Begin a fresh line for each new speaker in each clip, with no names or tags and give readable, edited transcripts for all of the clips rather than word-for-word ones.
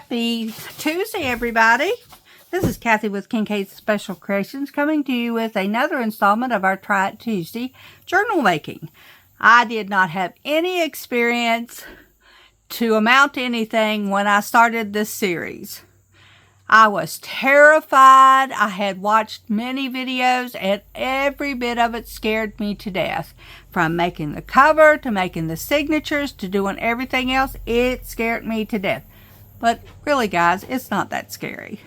Happy Tuesday, everybody. This is Kathy with Kincaid's Special Creations coming to you with another installment of our Try It Tuesday journal making. I did not have any experience to amount to anything when I started this series. I was terrified. I had watched many videos and every bit of it scared me to death. From making the cover to making the signatures to doing everything else, it scared me to death. But really, guys, it's not that scary.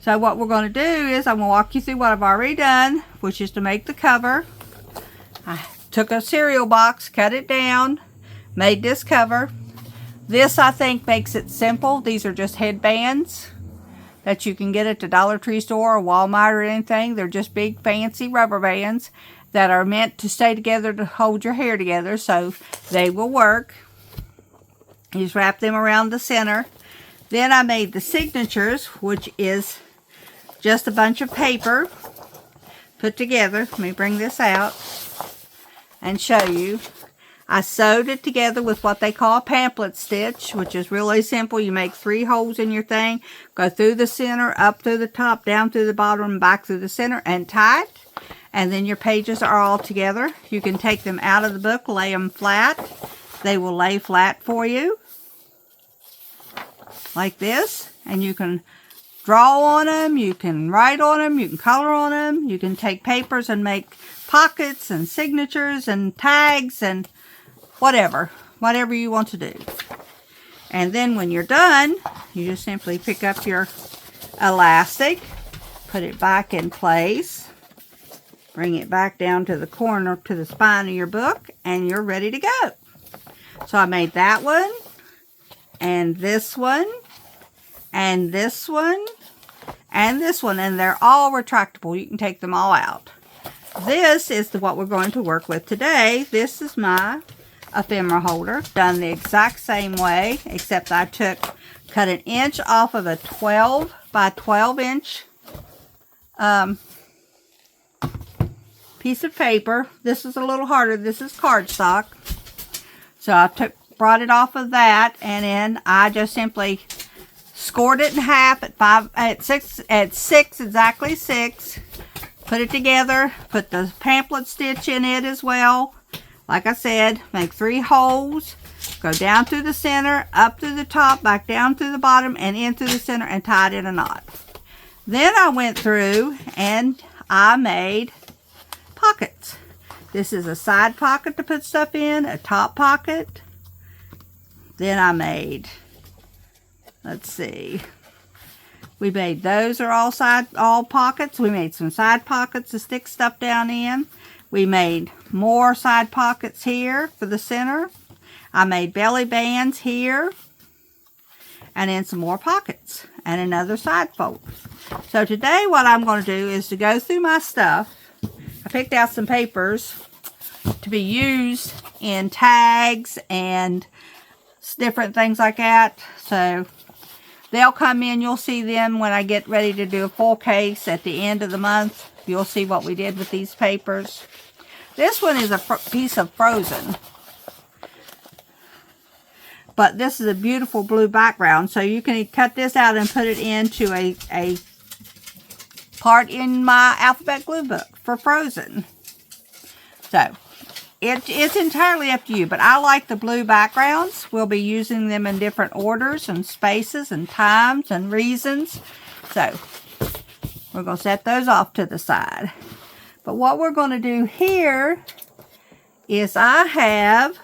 So what we're going to do is I'm going to walk you through what I've already done, which is to make the cover. I took a cereal box, cut it down, made this cover. This, I think, makes it simple. These are just headbands that you can get at the Dollar Tree store or Walmart or anything. They're just big fancy rubber bands that are meant to stay together to hold your hair together, so they will work. You just wrap them around the center. Then I made the signatures, which is just a bunch of paper put together. Let me bring this out and show you. I sewed it together with what they call a pamphlet stitch, which is really simple. You make 3 holes in your thing, go through the center, up through the top, down through the bottom, and back through the center, and tie it. And then your pages are all together. You can take them out of the book, lay them flat. They will lay flat for you, like this. And you can draw on them, you can write on them, you can color on them. You can take papers and make pockets and signatures and tags and whatever you want to do. And then when you're done, you just simply pick up your elastic, put it back in place, bring it back down to the corner, to the spine of your book, and you're ready to go. So I made that one, and this one, and this one, and this one, and they're all retractable. You can take them all out. This is what we're going to work with today. This is my ephemera holder, done the exact same way, except I cut an inch off of a 12 by 12 inch piece of paper. This is a little harder. This is cardstock. So I brought it off of that, and then I just simply scored it in half at six, exactly 6. Put it together, put the pamphlet stitch in it as well. Like I said, make 3 holes, go down through the center, up through the top, back down through the bottom, and in through the center, and tied in a knot. Then I went through and I made pockets. This is a side pocket to put stuff in, a top pocket. Then I made, let's see, we made those are all pockets. We made some side pockets to stick stuff down in. We made more side pockets here for the center. I made belly bands here. And then some more pockets. And another side fold. So today what I'm going to do is to go through my stuff. I picked out some papers to be used in tags and different things like that. So they'll come in. You'll see them when I get ready to do a full case at the end of the month. You'll see what we did with these papers. This one is a piece of Frozen. But this is a beautiful blue background. So you can cut this out and put it into a part in my alphabet glue book for Frozen. So it's entirely up to you. But I like the blue backgrounds. We'll be using them in different orders and spaces and times and reasons. So we're going to set those off to the side. But what we're going to do here is I have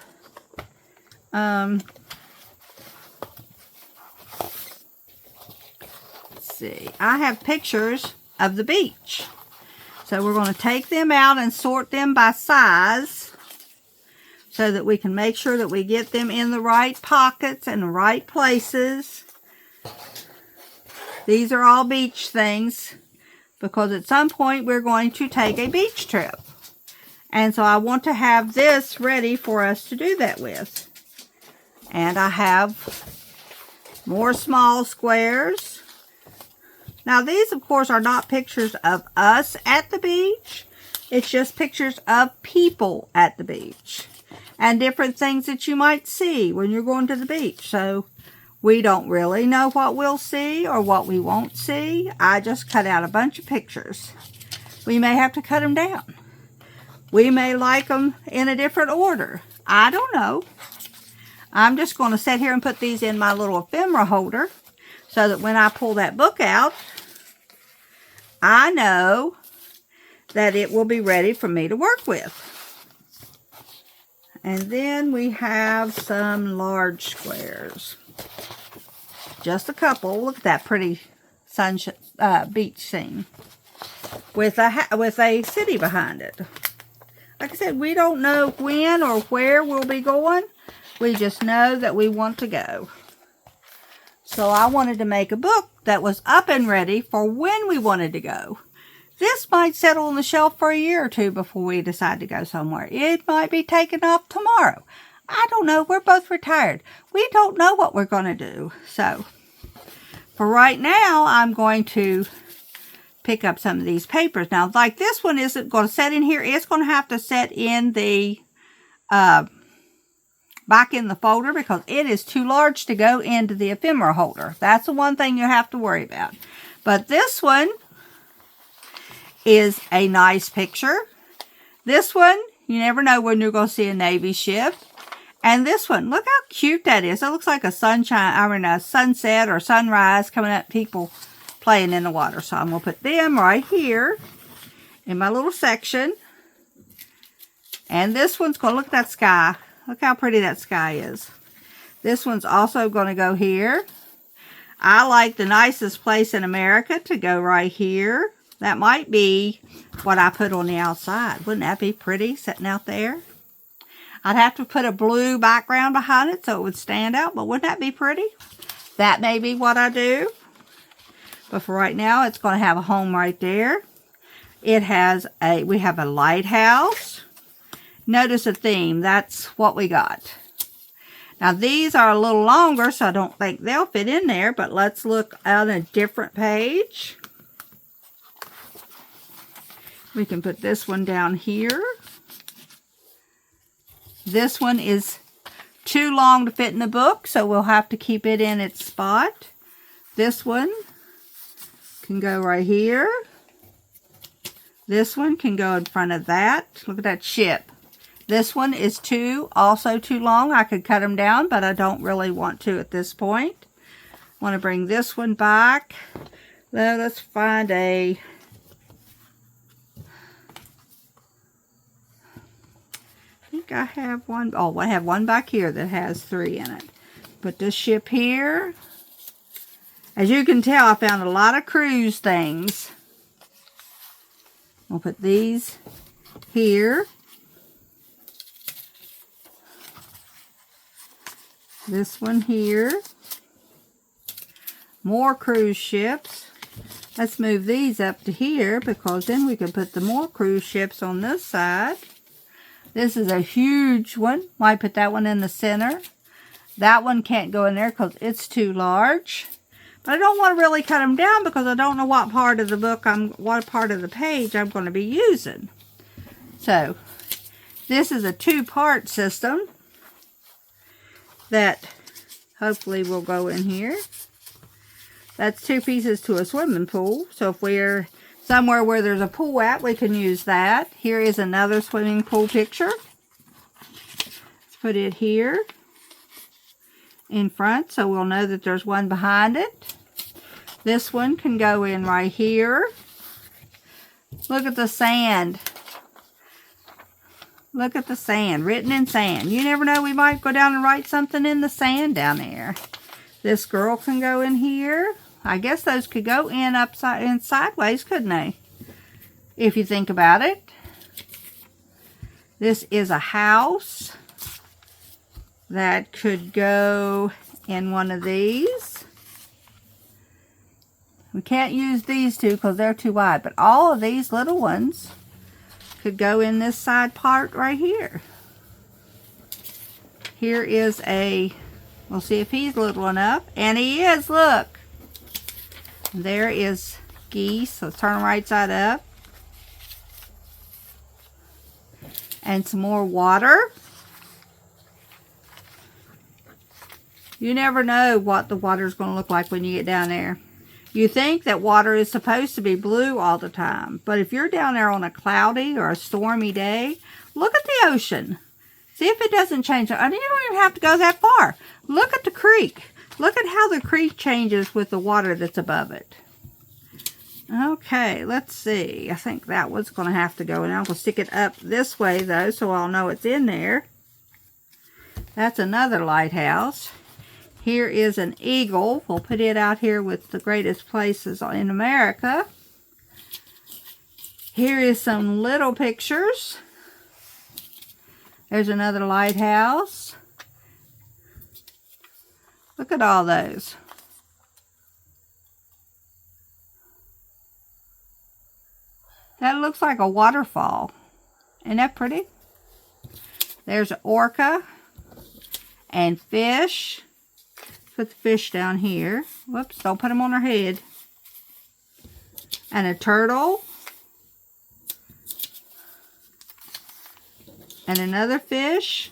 let's see, I have pictures of the beach. So we're going to take them out and sort them by size so that we can make sure that we get them in the right pockets and the right places. These are all beach things, because at some point we're going to take a beach trip. And so I want to have this ready for us to do that with. And I have more small squares. Now these, of course, are not pictures of us at the beach. It's just pictures of people at the beach. And different things that you might see when you're going to the beach. So We don't really know what we'll see or what we won't see. I just cut out a bunch of pictures. We may have to cut them down. We may like them in a different order. I don't know. I'm just going to sit here and put these in my little ephemera holder so that when I pull that book out, I know that it will be ready for me to work with. And then we have some large squares. Just a couple. Look at that pretty beach scene with a city behind it. Like I said, we don't know when or where we'll be going. We just know that we want to go. So I wanted to make a book that was up and ready for when we wanted to go. This might settle on the shelf for a year or two before we decide to go somewhere. It might be taken off tomorrow. I don't know. We're both retired. We don't know what we're going to do. So, for right now, I'm going to pick up some of these papers. Now, like this one isn't going to set in here. It's going to have to set in the, back in the folder because it is too large to go into the ephemera holder. That's the one thing you have to worry about. But this one is a nice picture. This one, you never know when you're going to see a Navy ship. And this one, look how cute that is. It looks like a sunset or sunrise coming up, people playing in the water. So I'm going to put them right here in my little section. And this one's going to look at that sky. Look how pretty that sky is. This one's also going to go here. I like the nicest place in America to go right here. That might be what I put on the outside. Wouldn't that be pretty sitting out there? I'd have to put a blue background behind it so it would stand out, but wouldn't that be pretty? That may be what I do. But for right now, it's going to have a home right there. We have a lighthouse. Notice a theme. That's what we got. Now, these are a little longer, so I don't think they'll fit in there, but let's look on a different page. We can put this one down here. This one is too long to fit in the book, so we'll have to keep it in its spot. This one can go right here. This one can go in front of that. Look at that ship. This one is also too long. I could cut them down, but I don't really want to at this point. I want to bring this one back. Let's find a... I think I have one. Oh, I have one back here that has 3 in it. Put this ship here. As you can tell, I found a lot of cruise things. We'll put these here. This one here. More cruise ships. Let's move these up to here because then we can put the more cruise ships on this side. This is a huge one. Might put that one in the center. That one can't go in there because it's too large. But I don't want to really cut them down because I don't know what part of the book, what part of the page I'm going to be using. So, this is a 2-part system that hopefully will go in here. That's 2 pieces to a swimming pool. So if we're somewhere where there's a pool at, we can use that. Here is another swimming pool picture. Let's put it here in front so we'll know that there's one behind it. This one can go in right here. Look at the sand. Look at the sand, written in sand. You never know, we might go down and write something in the sand down there. This girl can go in here. I guess those could go in upside and sideways, couldn't they? If you think about it. This is a house that could go in one of these. We can't use these two because they're too wide, but all of these little ones could go in this side part right here. Here is we'll see if he's little enough, and he is, look. There is geese. Let's turn them right side up. And some more water. You never know what the water is going to look like when you get down there. You think that water is supposed to be blue all the time, but if you're down there on a cloudy or a stormy day, look at the ocean. See if it doesn't change. And you don't even have to go that far. Look at the creek. Look at how the creek changes with the water that's above it. Okay, let's see. I think that one's going to have to go. And I'm going to stick it up this way, though, so I'll know it's in there. That's another lighthouse. Here is an eagle. We'll put it out here with the greatest places in America. Here is some little pictures. There's another lighthouse. Look at all those. That looks like a waterfall. Isn't that pretty? There's an orca and fish. Put the fish down here. Whoops, don't put them on her head. And a turtle. And another fish.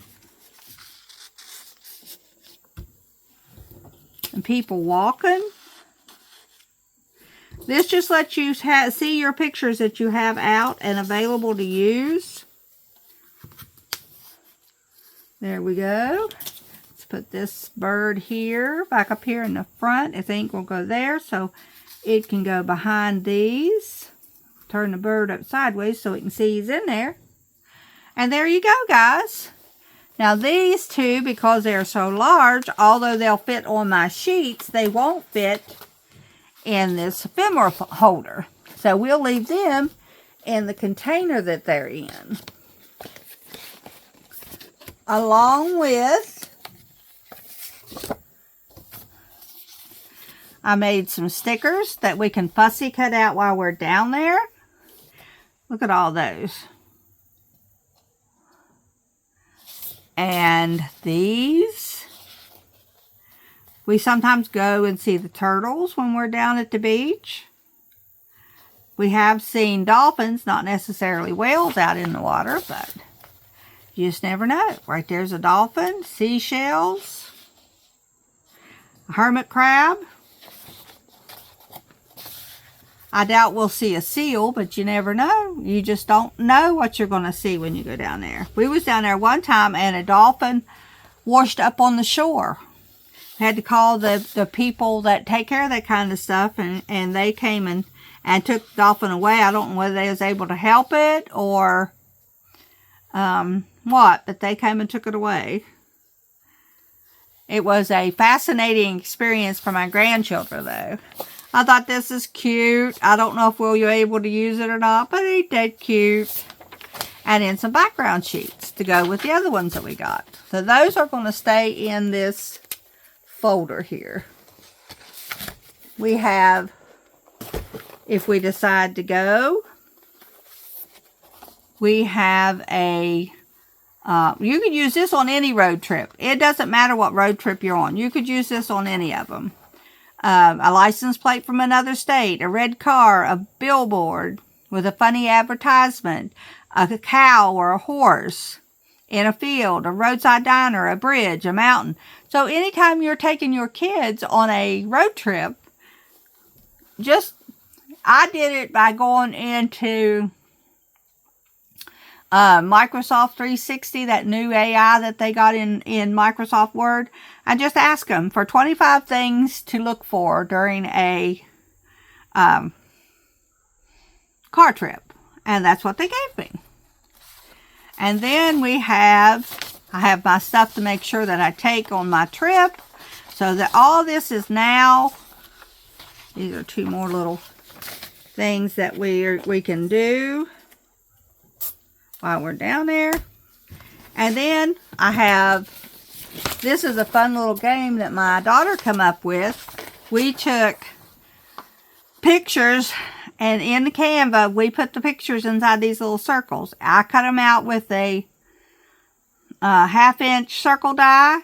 And people walking. This just lets you see your pictures that you have out and available to use. There we go. Let's put this bird here, back up here in the front. I think we'll go there so it can go behind these. Turn the bird up sideways so it can see he's in there. And there you go, guys. Now these two, because they're so large, although they'll fit on my sheets, they won't fit in this ephemera holder. So we'll leave them in the container that they're in. Along with, I made some stickers that we can fussy cut out while we're down there. Look at all those. And these. We sometimes go and see the turtles when we're down at the beach. We have seen dolphins, not necessarily whales out in the water, but you just never know. Right there's a dolphin, seashells, a hermit crab. I doubt we'll see a seal, but you never know. You just don't know what you're going to see when you go down there. We was down there one time and a dolphin washed up on the shore. Had to call the people that take care of that kind of stuff, and they came and took the dolphin away. I don't know whether they was able to help it or what, but they came and took it away. It was a fascinating experience for my grandchildren, though. I thought this is cute. I don't know if we'll be able to use it or not, but it's dead cute. And then some background sheets to go with the other ones that we got. So those are going to stay in this folder here. We have, if we decide to go, we have a, you could use this on any road trip. It doesn't matter what road trip you're on. You could use this on any of them. A license plate from another state, a red car, a billboard with a funny advertisement, a cow or a horse in a field, a roadside diner, a bridge, a mountain. So anytime you're taking your kids on a road trip, I did it by going into Microsoft 360, that new AI that they got in Microsoft Word. I just asked them for 25 things to look for during a car trip. And that's what they gave me. And then I have my stuff to make sure that I take on my trip. So that all this is now, these are two more little things that we can do while we're down there. And then I have, this is a fun little game that my daughter come up with. We took pictures, and in the Canva, we put the pictures inside these little circles. I cut them out with a 1/2-inch circle die,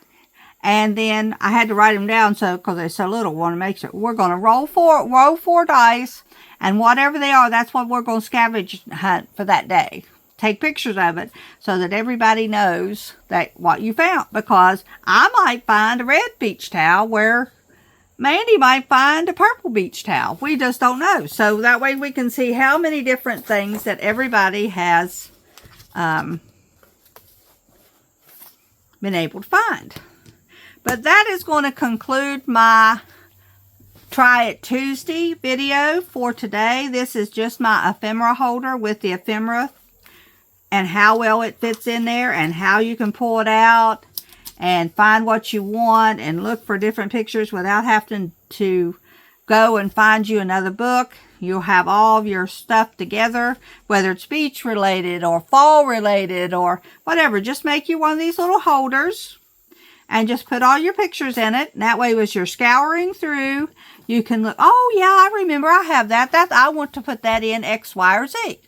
and then I had to write them down because they're so little. Want to make sure we're going to roll four dice, and whatever they are, that's what we're going to scavenge hunt for that day. take pictures of it so that everybody knows that what you found. Because I might find a red beach towel where Mandy might find a purple beach towel. We just don't know. So that way we can see how many different things that everybody has been able to find. But that is going to conclude my Try It Tuesday video for today. This is just my ephemera holder with the ephemera and how well it fits in there and how you can pull it out and find what you want and look for different pictures without having to go and find you another book. You'll have all of your stuff together, whether it's beach related or fall related or whatever. Just make you one of these little holders and just put all your pictures in it. And that way, as you're scouring through, you can look, oh yeah, I remember I have that. I want to put that in X, Y, or Z.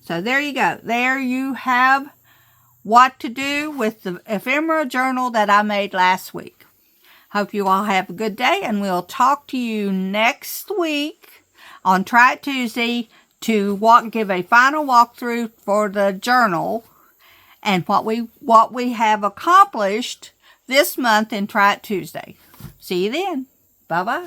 So there you go. There you have what to do with the ephemera journal that I made last week. Hope you all have a good day, and we'll talk to you next week on Try It Tuesday to give a final walkthrough for the journal and what we have accomplished this month in Try It Tuesday. See you then. Bye-bye.